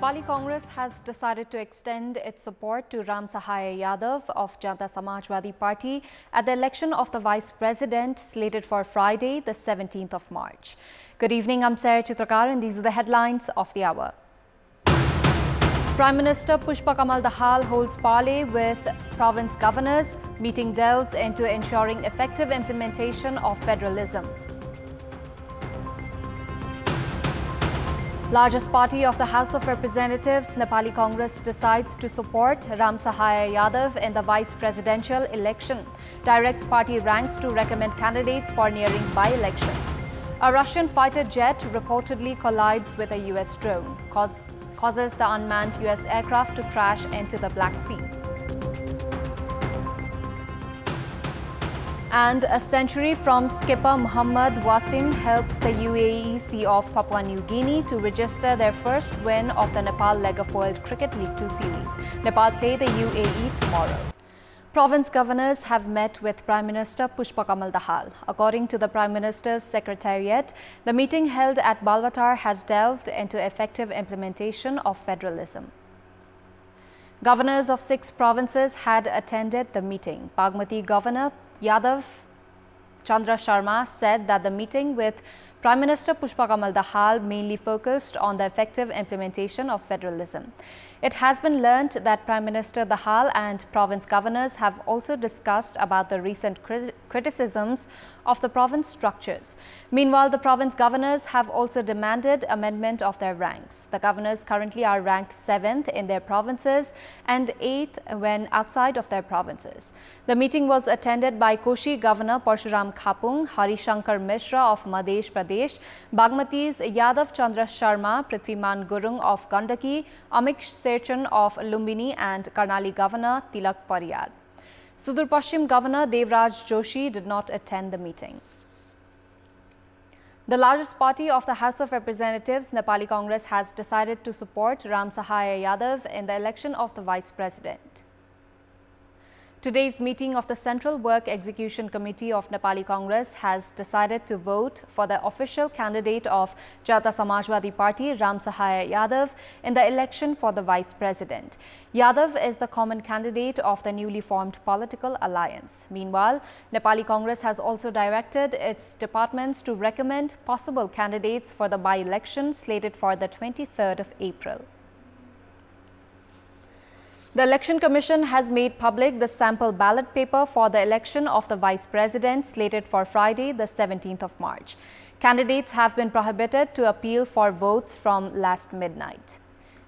Nepali Congress has decided to extend its support to Ram Sahaya Yadav of Janata Samajwadi Party at the election of the Vice President slated for Friday, the 17th of March. Good evening, I'm Sarah Chitrakar and these are the headlines of the hour. Prime Minister Pushpa Kamal Dahal holds parley with province governors. Meeting delves into ensuring effective implementation of federalism. Largest party of the House of Representatives, Nepali Congress decides to support Ram Sahaya Yadav in the vice presidential election. Directs party ranks to recommend candidates for nearing by-election. A Russian fighter jet reportedly collides with a US drone, causes the unmanned US aircraft to crash into the Black Sea. And a century from skipper Muhammad Wasim helps the UAE Sea of Papua New Guinea to register their first win of the Nepal Leg of World Cricket League 2 series. Nepal play the UAE tomorrow. Province governors have met with Prime Minister Pushpa Kamal Dahal. According to the Prime Minister's Secretariat, the meeting held at Balwatar has delved into effective implementation of federalism. Governors of 6 provinces had attended the meeting. Bagmati Governor Yadav Chandra Sharma said that the meeting with Prime Minister Pushpa Kamal Dahal mainly focused on the effective implementation of federalism. It has been learnt that Prime Minister Dahal and province governors have also discussed about the recent criticisms of the province structures. Meanwhile, the province governors have also demanded amendment of their ranks. The governors currently are ranked 7th in their provinces and 8th when outside of their provinces. The meeting was attended by Koshi Governor Parshuram Khapung, Harishankar Mishra of Madhya Pradesh, Bagmati's Yadav Chandra Sharma, Prithviman Gurung of Gandaki, Amik Serchan of Lumbini and Karnali Governor Tilak Pariyar. Sudur Pashchim Governor Devraj Joshi did not attend the meeting. The largest party of the House of Representatives, Nepali Congress, has decided to support Ram Sahaya Yadav in the election of the Vice President. Today's meeting of the Central Work Execution Committee of Nepali Congress has decided to vote for the official candidate of Janata Samajwadi Party, Ram Sahaya Yadav, in the election for the Vice President. Yadav is the common candidate of the newly formed political alliance. Meanwhile, Nepali Congress has also directed its departments to recommend possible candidates for the by-election slated for the 23rd of April. The Election Commission has made public the sample ballot paper for the election of the Vice President slated for Friday, the 17th of March. Candidates have been prohibited to appeal for votes from last midnight.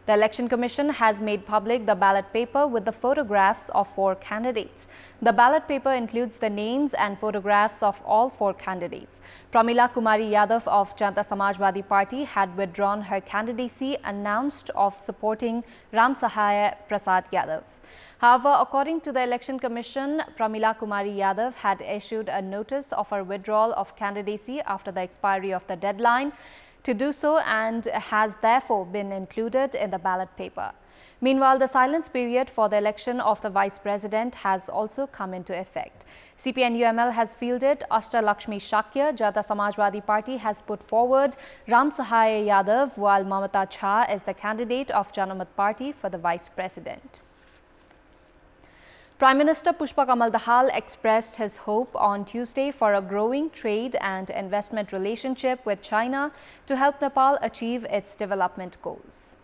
The Election Commission has made public the ballot paper with the photographs of 4 candidates. The ballot paper includes the names and photographs of all 4 candidates. Pramila Kumari Yadav of Janata Samajwadi Party had withdrawn her candidacy, announced of supporting Ram Sahaya Prasad Yadav. However, according to the Election Commission, Pramila Kumari Yadav had issued a notice of her withdrawal of candidacy after the expiry of the deadline to do so and has therefore been included in the ballot paper. Meanwhile, the silence period for the election of the Vice President has also come into effect. CPN-UML has fielded Ashta Lakshmi Shakya. Janata Samajwadi Party has put forward Ram Sahaya Yadav, while Mamata Jha is the candidate of Janamat Party for the Vice President. Prime Minister Pushpa Kamal Dahal expressed his hope on Tuesday for a growing trade and investment relationship with China to help Nepal achieve its development goals.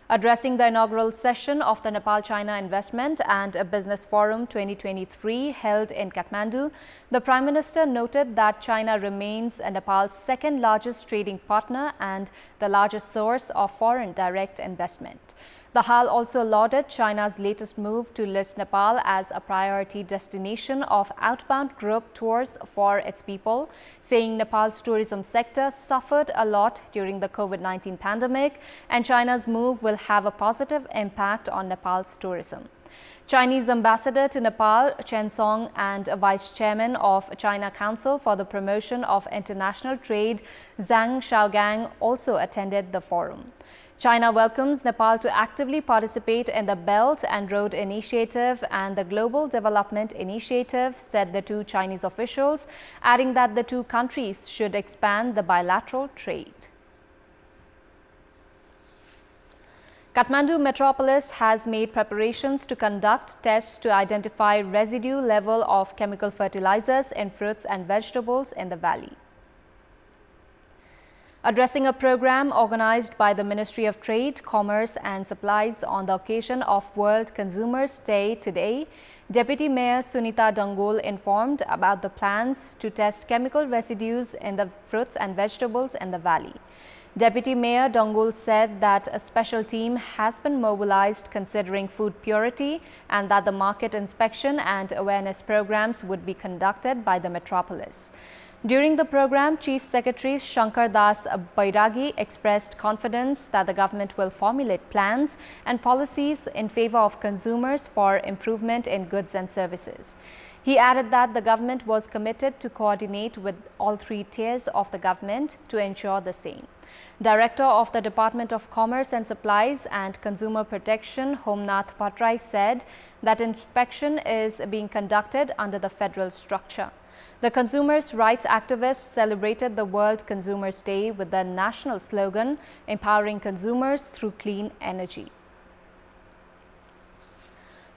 Addressing the inaugural session of the Nepal-China Investment and Business Forum 2023 held in Kathmandu, the Prime Minister noted that China remains Nepal's second largest trading partner and the largest source of foreign direct investment. Dahal also lauded China's latest move to list Nepal as a priority destination of outbound group tours for its people, saying Nepal's tourism sector suffered a lot during the COVID-19 pandemic and China's move will have a positive impact on Nepal's tourism. Chinese ambassador to Nepal, Chen Song, and vice chairman of China Council for the Promotion of International Trade, Zhang Shaogang, also attended the forum. China welcomes Nepal to actively participate in the Belt and Road Initiative and the Global Development Initiative, said the 2 Chinese officials, adding that the 2 countries should expand the bilateral trade. Kathmandu metropolis has made preparations to conduct tests to identify residue level of chemical fertilizers in fruits and vegetables in the valley. Addressing a program organized by the Ministry of Trade, Commerce and Supplies on the occasion of World Consumers' Day today, Deputy Mayor Sunita Dangol informed about the plans to test chemical residues in the fruits and vegetables in the valley. Deputy Mayor Dangol said that a special team has been mobilized considering food purity and that the market inspection and awareness programs would be conducted by the metropolis. During the program, Chief Secretary Shankar Das Bairagi expressed confidence that the government will formulate plans and policies in favor of consumers for improvement in goods and services. He added that the government was committed to coordinate with all three tiers of the government to ensure the same. Director of the Department of Commerce and Supplies and Consumer Protection, Homnath Patrai, said that inspection is being conducted under the federal structure. The consumers' rights activists celebrated the World Consumers' Day with the national slogan, "Empowering Consumers Through Clean Energy."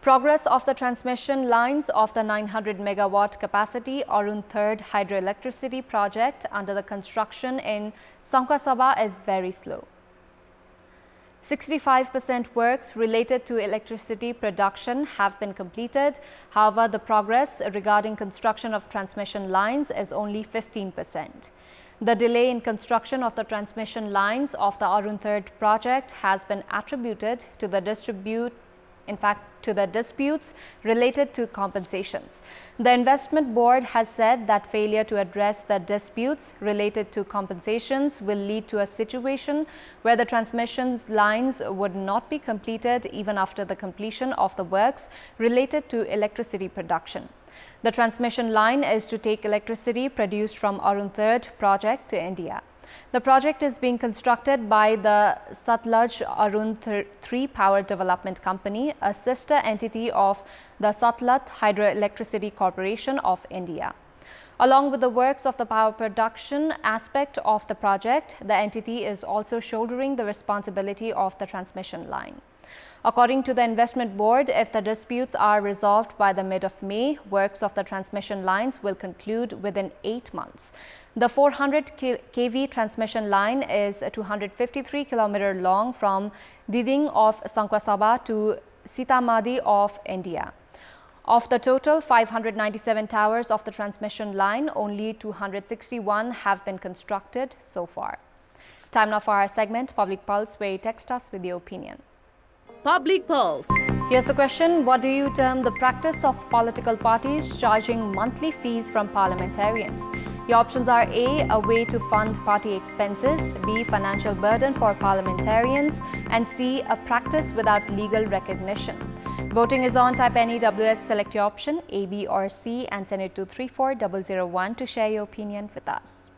Progress of the transmission lines of the 900 megawatt capacity Arun 3rd hydroelectricity project under the construction in Sankasaba is very slow. 65% works related to electricity production have been completed. However, the progress regarding construction of transmission lines is only 15%. The delay in construction of the transmission lines of the Arun 3rd project has been attributed to the disputes related to compensations. The investment board has said that failure to address the disputes related to compensations will lead to a situation where the transmission lines would not be completed even after the completion of the works related to electricity production. The transmission line is to take electricity produced from Arun 3rd project to India. The project is being constructed by the Satluj Arun 3 Power Development Company, a sister entity of the Satluj Hydroelectricity Corporation of India. Along with the works of the power production aspect of the project, the entity is also shouldering the responsibility of the transmission line. According to the investment board, if the disputes are resolved by the mid of May, works of the transmission lines will conclude within 8 months. The 400 kV transmission line is 253 km long from Diding of Sankasaba to Sitamadi of India. Of the total 597 towers of the transmission line, only 261 have been constructed so far. Time now for our segment, Public Pulse, where you text us with your opinion. Public Pulse. Here's the question: what do you term the practice of political parties charging monthly fees from parliamentarians? Your options are A, a way to fund party expenses, B, financial burden for parliamentarians, and C, a practice without legal recognition. Voting is on. Type any WS, select your option A, B or C and send it to 34001 to share your opinion with us.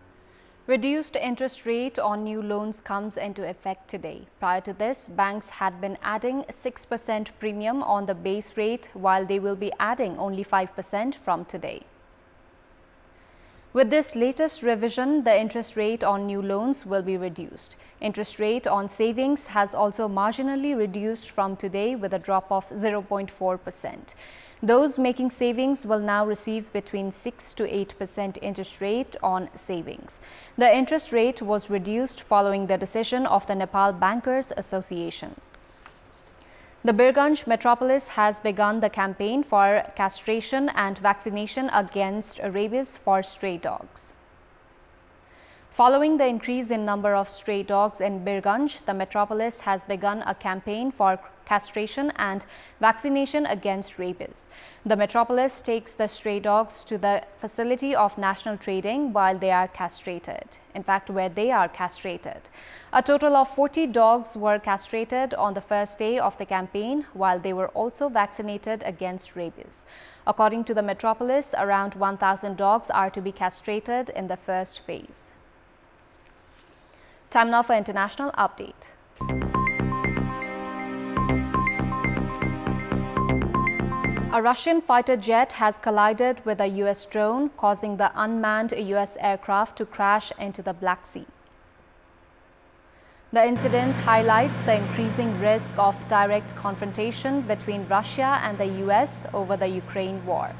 Reduced interest rate on new loans comes into effect today. Prior to this, banks had been adding 6% premium on the base rate, while they will be adding only 5% from today. With this latest revision, the interest rate on new loans will be reduced. Interest rate on savings has also marginally reduced from today with a drop of 0.4%. Those making savings will now receive between 6 to 8% interest rate on savings. The interest rate was reduced following the decision of the Nepal Bankers Association. The Birganj metropolis has begun the campaign for castration and vaccination against rabies for stray dogs. Following the increase in number of stray dogs in Birganj, the metropolis has begun a campaign for castration and vaccination against rabies. The metropolis takes the stray dogs to the facility of national trading while they are castrated. In fact, where they are castrated. A total of 40 dogs were castrated on the first day of the campaign, while they were also vaccinated against rabies. According to the metropolis, around 1,000 dogs are to be castrated in the first phase. Time now for international update. A Russian fighter jet has collided with a US drone, causing the unmanned US aircraft to crash into the Black Sea. The incident highlights the increasing risk of direct confrontation between Russia and the US over the Ukraine war.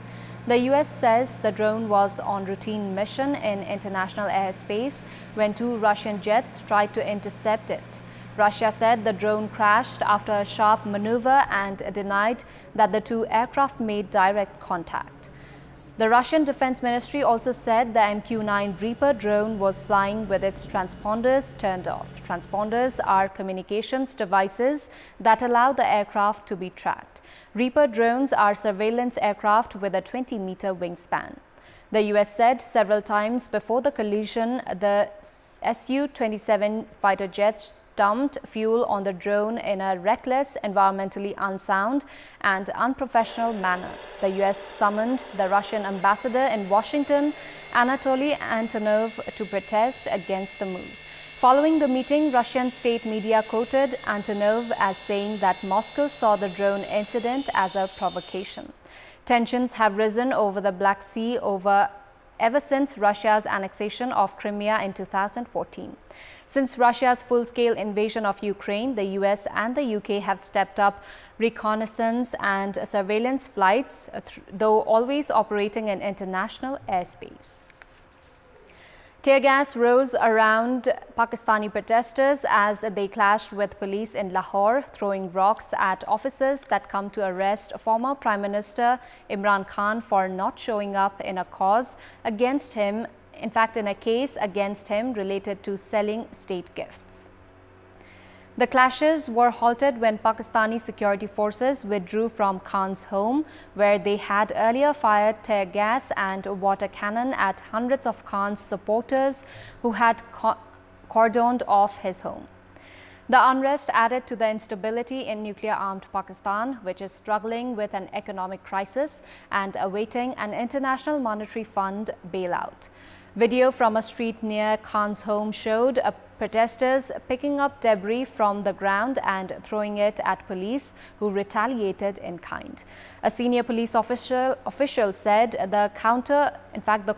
The US says the drone was on routine mission in international airspace when two Russian jets tried to intercept it. Russia said the drone crashed after a sharp maneuver and denied that the two aircraft made direct contact. The Russian Defense Ministry also said the MQ-9 Reaper drone was flying with its transponders turned off. Transponders are communications devices that allow the aircraft to be tracked. Reaper drones are surveillance aircraft with a 20-meter wingspan. The US said several times before the collision, the Su-27 fighter jets dumped fuel on the drone in a reckless, environmentally unsound and unprofessional manner. The US summoned the Russian ambassador in Washington, Anatoly Antonov, to protest against the move. Following the meeting, Russian state media quoted Antonov as saying that Moscow saw the drone incident as a provocation. Tensions have risen over the Black Sea ever since Russia's annexation of Crimea in 2014. Since Russia's full-scale invasion of Ukraine, the US and the UK have stepped up reconnaissance and surveillance flights, though always operating in international airspace. Tear gas rose around Pakistani protesters as they clashed with police in Lahore, throwing rocks at officers that come to arrest former Prime Minister Imran Khan for not showing up in a case against him related to selling state gifts. The clashes were halted when Pakistani security forces withdrew from Khan's home, where they had earlier fired tear gas and water cannon at hundreds of Khan's supporters who had cordoned off his home. The unrest added to the instability in nuclear-armed Pakistan, which is struggling with an economic crisis and awaiting an International Monetary Fund bailout. Video from a street near Khan's home showed protesters picking up debris from the ground and throwing it at police, who retaliated in kind. A senior police official said the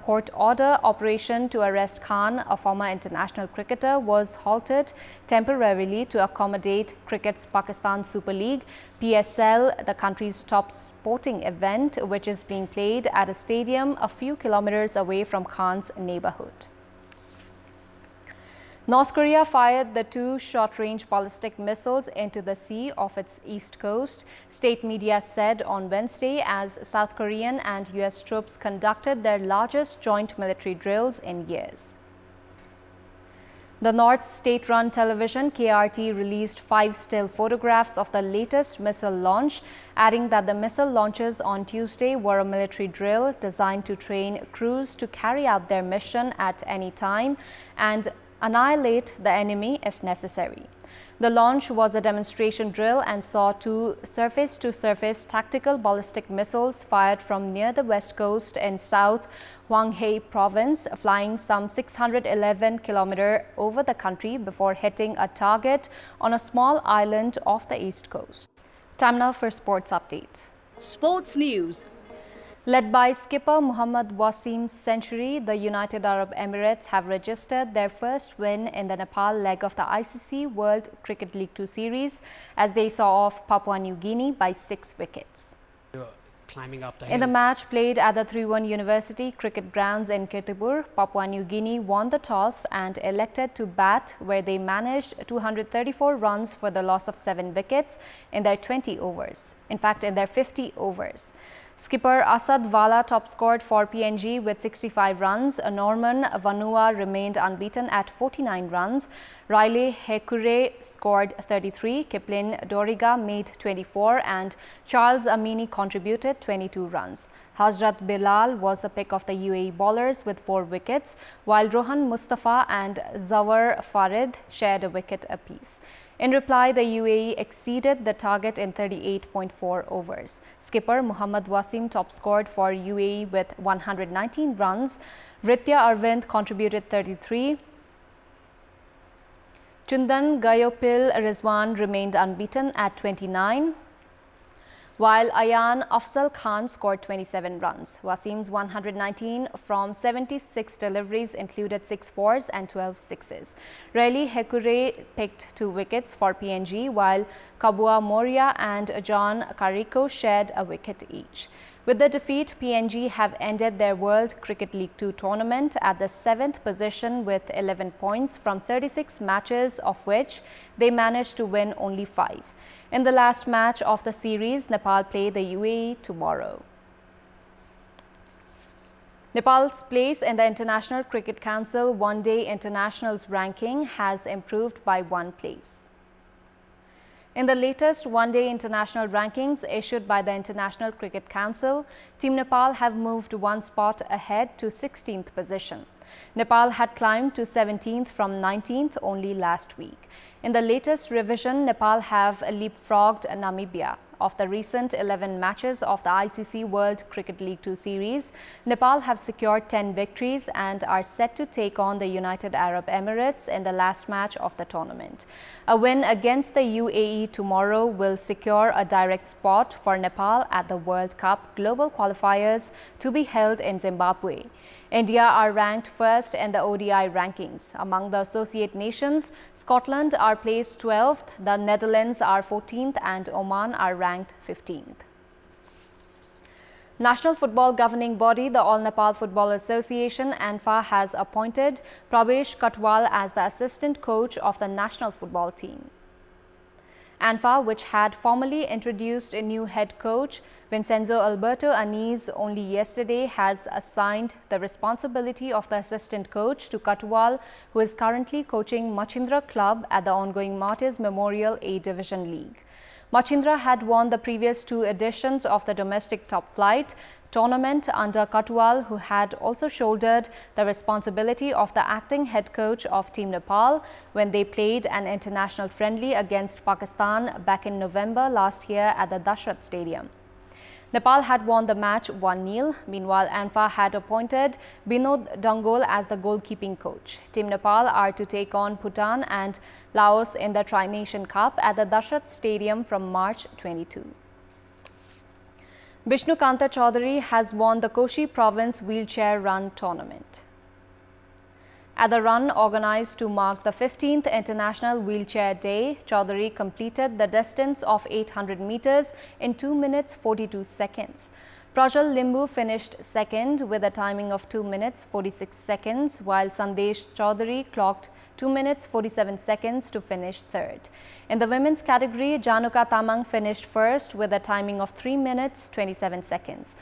court order operation to arrest Khan, a former international cricketer, was halted temporarily to accommodate cricket's Pakistan Super League, PSL, the country's top sporting event, which is being played at a stadium a few kilometers away from Khan's neighborhood. North Korea fired the two short-range ballistic missiles into the sea off its east coast, state media said on Wednesday, as South Korean and US troops conducted their largest joint military drills in years. The North's state-run television KRT released 5 still photographs of the latest missile launch, adding that the missile launches on Tuesday were a military drill designed to train crews to carry out their mission at any time and annihilate the enemy if necessary. The launch was a demonstration drill and saw 2 surface-to-surface tactical ballistic missiles fired from near the west coast in South Hwanghae province, flying some 611 kilometers over the country before hitting a target on a small island off the east coast. Time now for sports update. Sports news. Led by skipper Mohammad Wasim's century, the United Arab Emirates have registered their first win in the Nepal leg of the ICC World Cricket League 2 series as they saw off Papua New Guinea by 6 wickets. In the match played at the 3-1 University Cricket Grounds in Kantipur, Papua New Guinea won the toss and elected to bat, where they managed 234 runs for the loss of 7 wickets in their 50 overs. Skipper Asad Wala top scored for PNG with 65 runs. Norman Vanua remained unbeaten at 49 runs. Riley Hekure scored 33. Kiplin Doriga made 24 and Charles Amini contributed 22 runs. Hazrat Bilal was the pick of the UAE bowlers with 4 wickets, while Rohan Mustafa and Zawar Farid shared a wicket apiece. In reply, the UAE exceeded the target in 38.4 overs. Skipper Mohammad Wasim top scored for UAE with 119 runs. Ritya Arvind contributed 33. Chundan Gayopil Rizwan remained unbeaten at 29. while Ayan Afzal Khan scored 27 runs. Wasim's 119 from 76 deliveries included 6 fours and 12 sixes. Rally Hekure picked 2 wickets for PNG, while Kabua Moria and John Kariko shared a wicket each. With the defeat, PNG have ended their World Cricket League 2 tournament at the 7th position with 11 points from 36 matches, of which they managed to win only 5. In the last match of the series, Nepal play the UAE tomorrow. Nepal's place in the International Cricket Council One-Day Internationals ranking has improved by 1 place. In the latest one-day international rankings issued by the International Cricket Council, Team Nepal have moved 1 spot ahead to 16th position. Nepal had climbed to 17th from 19th only last week. In the latest revision, Nepal have leapfrogged Namibia. Of the recent 11 matches of the ICC World Cricket League 2 series, Nepal have secured 10 victories and are set to take on the United Arab Emirates in the last match of the tournament. A win against the UAE tomorrow will secure a direct spot for Nepal at the World Cup Global Qualifiers to be held in Zimbabwe. India are ranked first in the ODI rankings. Among the associate nations, Scotland are placed 12th, the Netherlands are 14th and Oman are ranked 15th. National Football Governing Body, the All Nepal Football Association, ANFA, has appointed Prabesh Katwal as the assistant coach of the national football team. ANFA, which had formally introduced a new head coach, Vincenzo Alberto Aniz, only yesterday, has assigned the responsibility of the assistant coach to Katwal, who is currently coaching Machindra Club at the ongoing Martyrs Memorial A Division League. Machindra had won the previous 2 editions of the domestic top flight tournament under Katwal, who had also shouldered the responsibility of the acting head coach of Team Nepal when they played an international friendly against Pakistan back in November last year at the Dashrath Stadium. Nepal had won the match 1-0. Meanwhile, ANFA had appointed Binod Dangol as the goalkeeping coach. Team Nepal are to take on Bhutan and Laos in the Tri-Nation Cup at the Dashrath Stadium from March 22. Bishnu Kanta Chaudhary has won the Koshi Province Wheelchair Run Tournament. At the run organized to mark the 15th International Wheelchair Day, Chaudhary completed the distance of 800 meters in 2 minutes 42 seconds. Prajal Limbu finished second with a timing of 2 minutes 46 seconds, while Sandesh Chaudhary clocked 2 minutes 47 seconds to finish third. In the women's category, Januka Tamang finished first with a timing of 3 minutes 27 seconds.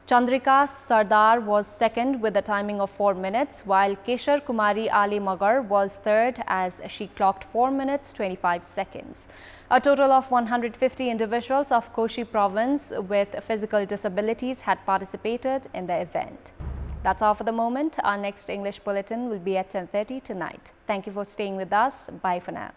Chandrika Sardar was second with a timing of 4 minutes, while Keshar Kumari Ali Magar was third as she clocked 4 minutes 25 seconds. A total of 150 individuals of Koshi province with physical disabilities had participated in the event. That's all for the moment. Our next English bulletin will be at 10:30 tonight. Thank you for staying with us. Bye for now.